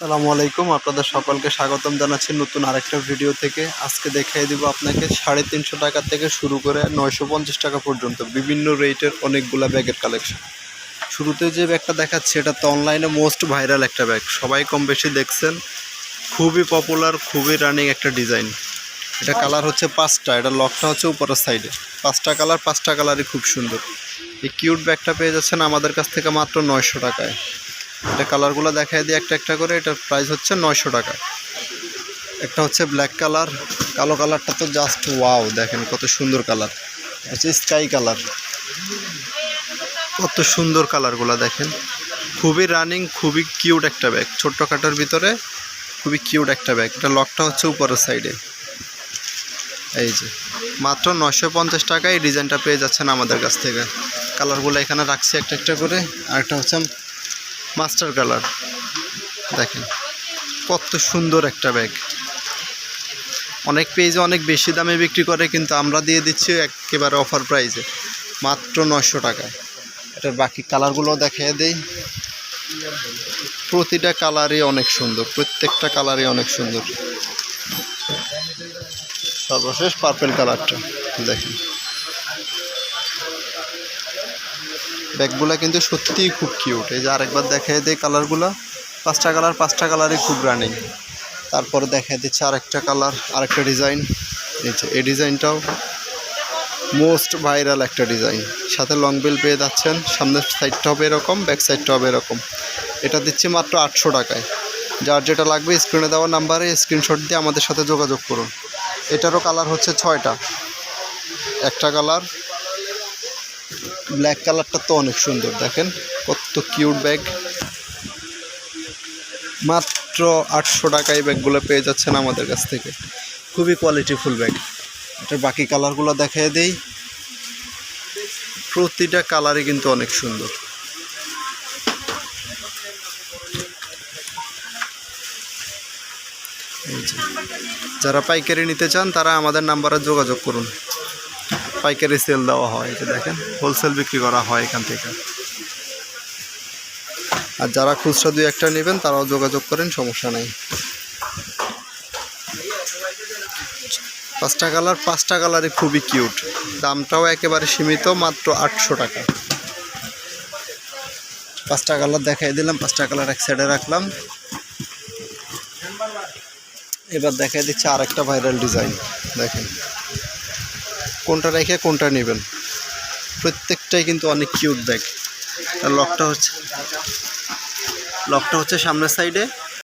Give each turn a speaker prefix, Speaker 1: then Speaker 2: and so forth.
Speaker 1: আসসালামু আলাইকুম, আপনাদের সকলকে স্বাগতম জানাচ্ছি নতুন আরেকটা ভিডিও থেকে। আজকে দেখিয়ে দিব আপনাকে 350 টাকা থেকে শুরু করে 950 টাকা পর্যন্ত বিভিন্ন রেটের অনেকগুলা ব্যাগের কালেকশন। শুরুতে যে ব্যাগটা দেখাচ্ছি এটা তো অনলাইনে মোস্ট ভাইরাল একটা ব্যাগ, সবাই কম বেশি দেখছেন। খুবই পপুলার, খুবই রানিং একটা ডিজাইন। এটা কালার হচ্ছে 5টা, এটা লকটা হচ্ছে উপরের সাইডে। 5টা কালারই খুব সুন্দর। এই কিউট ব্যাগটা পেয়ে যাচ্ছেন আমাদের কাছ থেকে মাত্র 900 টাকায়। এটা কালারগুলো দেখাই দিই একটা একটা করে। এটার প্রাইস হচ্ছে 900 টাকা। একটা হচ্ছে ব্ল্যাক কালার, কালো কালারটা তো জাস্ট ওয়াও, দেখেন কত সুন্দর কালার। হচ্ছে স্কাই কালার, কত সুন্দর কালারগুলো দেখেন। খুবই রানিং, খুবই কিউট একটা ব্যাগ, ছোট্টখাটোর ভিতরে খুবই কিউট একটা ব্যাগ। এটা লকটা হচ্ছে উপরের সাইডে। এই যে মাত্র 950 টাকায় এই ডিজাইনটা পেয়ে যাচ্ছেন আমাদের কাছ থেকে। কালারগুলো এখানে রাখছি একটা একটা করে। আরেকটা হচ্ছে মাস্টার কালার, দেখেন কত সুন্দর একটা ব্যাগ। অনেক পেজে অনেক বেশি দামে বিক্রি করে, কিন্তু আমরা দিয়ে দিচ্ছি একেবারে অফার প্রাইসে মাত্র 900 টাকায়। এটার বাকি কালারগুলো দেখিয়ে দেই। প্রতিটা কালারই অনেক সুন্দর, প্রত্যেকটা কালারই অনেক সুন্দর। সর্বশেষ পার্পল কালারটা দেখেন। ব্যাগগুলো কিন্তু সত্যিই খুব কিউট। এই যে আরেকবার দেখিয়ে দেই কালারগুলো। 5টা কালারই খুব রানিং। তারপরে দেখা দিচ্ছে আরেকটা কালার, আরেকটা ডিজাইন। এই ডিজাইনটাও মোস্ট ভাইরাল একটা ডিজাইন। সাথে লং বেল পেয়ে যাচ্ছেন। সামনের সাইডটা হবে এরকম, ব্যাক সাইডটা হবে এরকম। এটা দিচ্ছি মাত্র 800 টাকায়। যার যেটা লাগবে স্ক্রিনে দেওয়া নাম্বারে স্ক্রিনশট দিয়ে আমাদের সাথে যোগাযোগ করুন। এটারও কালার হচ্ছে 6টা। একটা কালার ব্ল্যাক কালারটা তো অনেক সুন্দর, দেখেন কত কিউট ব্যাগ। মাত্র 800 টাকায় ব্যাগগুলো পেয়ে যাচ্ছেন আমাদের কাছ থেকে। খুবই কোয়ালিটিফুল ব্যাগ। এটার বাকি কালারগুলো দেখিয়ে দেই। প্রতিটা কালারই কিন্তু অনেক সুন্দর। যারা পাইকারি নিতে চান তারা আমাদের নাম্বারে যোগাযোগ করুন। পাইকারি সেল দেওয়া হয়, এই যে দেখেন হোলসেল বিক্রি করা হয় এখান থেকে। আর যারা খুচরা 2-1টা নেবেন তারাও যোগাযোগ করেন, সমস্যা নেই। 5টা কালারই খুবই কিউট। দামটাও একেবারে সীমিত, মাত্র 800 টাকা। 5টা কালার দেখাই দিলাম, 5টা কালার এক সাইডে রাখলাম। এবার দেখাই দিচ্ছে আরেকটা ভাইরাল ডিজাইন। দেখেন কোনটা রেখে কোনটা নেবেন। প্রত্যেকটাই কিন্তু অনেক কিউট ব্যাগ। আর লকটা হচ্ছে সামনের সাইডে,